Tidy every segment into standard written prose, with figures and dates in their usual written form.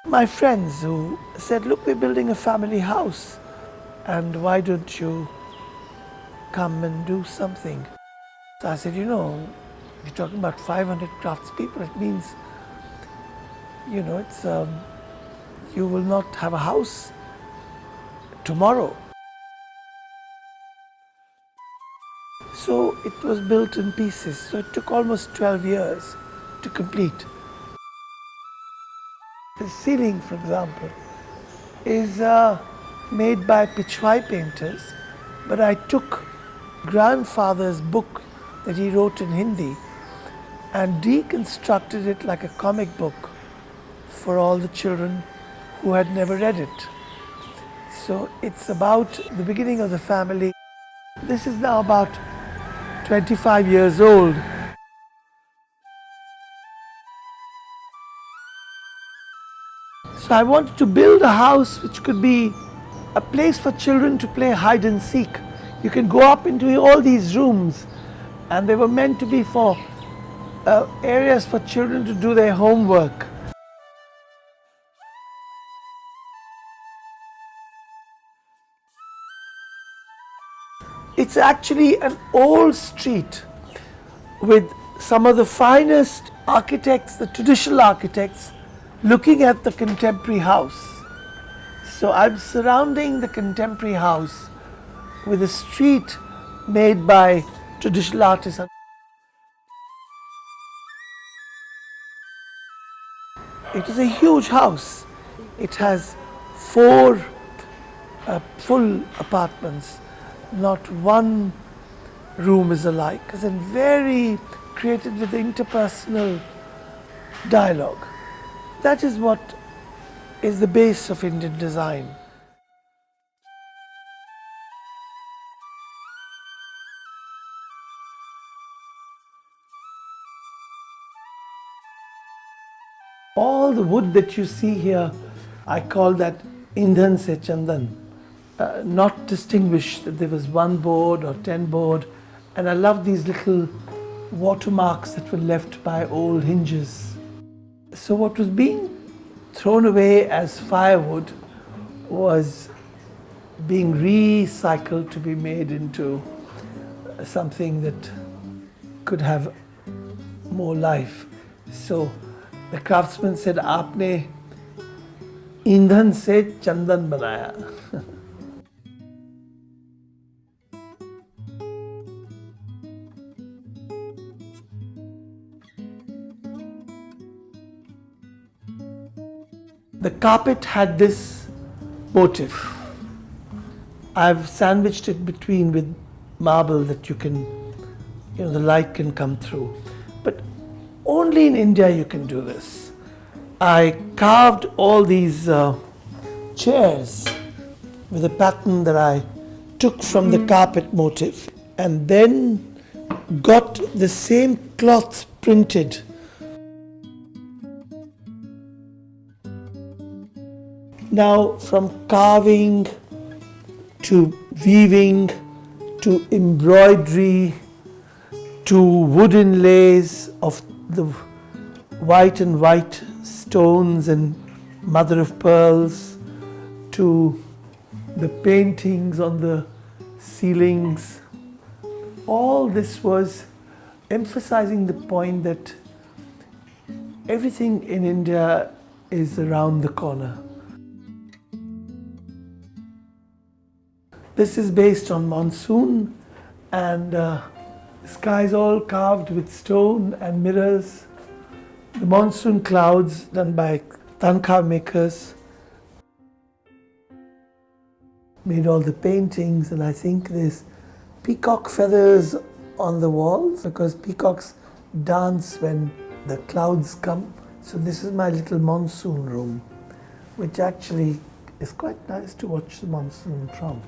my friends who said, look, we're building a family house and why don't you come and do something? So I said, you're talking about 500 craftspeople. It means, it's you will not have a house tomorrow. So it was built in pieces. So it took almost 12 years to complete. The ceiling, for example, is made by Pichwai painters, but I took grandfather's book that he wrote in Hindi and deconstructed it like a comic book for all the children who had never read it. So it's about the beginning of the family. This is now about 25 years old. So I wanted to build a house which could be a place for children to play hide and seek. You can go up into all these rooms, and they were meant to be for areas for children to do their homework. It's actually an old street with some of the finest architects, the traditional architects, looking at the contemporary house. So I'm surrounding the contemporary house with a street made by traditional artists. It is a huge house. It has 4 full apartments. Not one room is alike. It's very created with interpersonal dialogue. That is what is the base of Indian design. All the wood that you see here, I call that Indhan se Chandan. Not distinguish that there was 1 board or 10 board. And I love these little watermarks that were left by old hinges. So what was being thrown away as firewood was being recycled to be made into something that could have more life. So the craftsman said, "Aapne ईंधन से चंदन बनाया." The carpet had this motif. I've sandwiched it between with marble that you can, the light can come through. But only in India you can do this. I carved all these chairs with a pattern that I took from the carpet motif and then got the same cloth printed. Now, from carving to weaving to embroidery to wood inlays of the white and white stones and mother of pearls to the paintings on the ceilings, all this was emphasizing the point that everything in India is around the corner. This is based on monsoon, and the sky is all carved with stone and mirrors. The monsoon clouds done by tanka makers made all the paintings, and I think there's peacock feathers on the walls because peacocks dance when the clouds come. So this is my little monsoon room, which actually is quite nice to watch the monsoon from.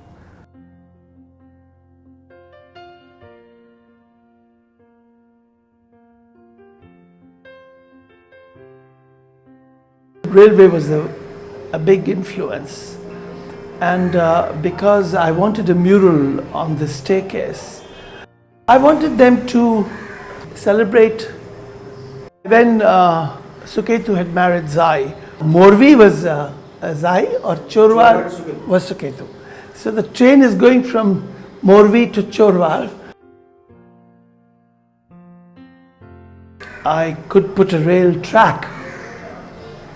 Railway was a big influence, and because I wanted a mural on the staircase, I wanted them to celebrate when Suketu had married Zai. Morvi was Zai or Chorwar was Suketu. So the train is going from Morvi to Chorwar. I could put a rail track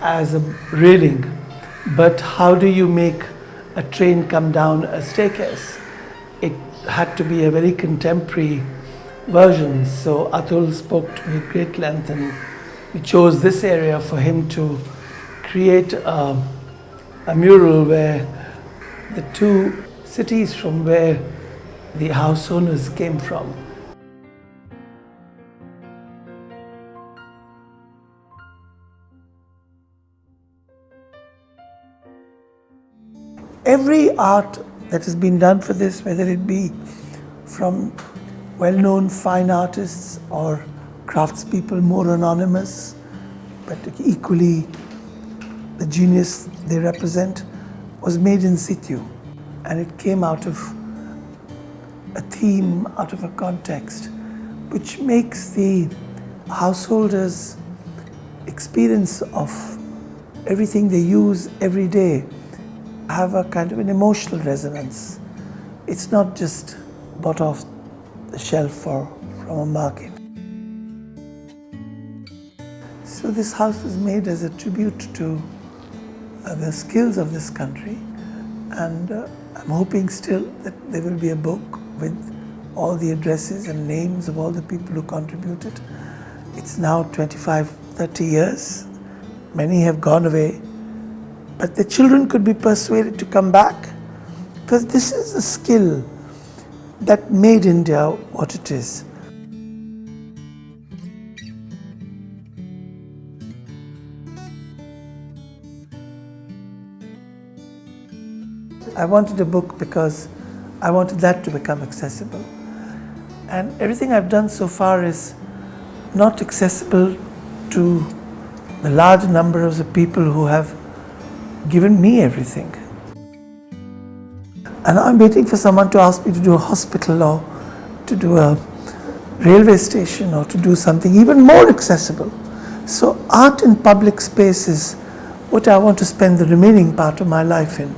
as a railing, but how do you make a train come down a staircase? It had to be a very contemporary version. So Atul spoke to me at great length, and we chose this area for him to create a mural where the two cities from where the house owners came from. Every art that has been done for this, whether it be from well-known fine artists or craftspeople more anonymous, but equally the genius they represent, was made in situ, and it came out of a theme, out of a context, which makes the householders' experience of everything they use every day have a kind of an emotional resonance. It's not just bought off the shelf or from a market. So this house was made as a tribute to the skills of this country, and I'm hoping still that there will be a book with all the addresses and names of all the people who contributed. It's now 25, 30 years. Many have gone away, but the children could be persuaded to come back, because this is a skill that made India what it is. I wanted a book because I wanted that to become accessible. And everything I've done so far is not accessible to the large number of the people who have given me everything. And I'm waiting for someone to ask me to do a hospital or to do a railway station or to do something even more accessible. So art in public space is what I want to spend the remaining part of my life in.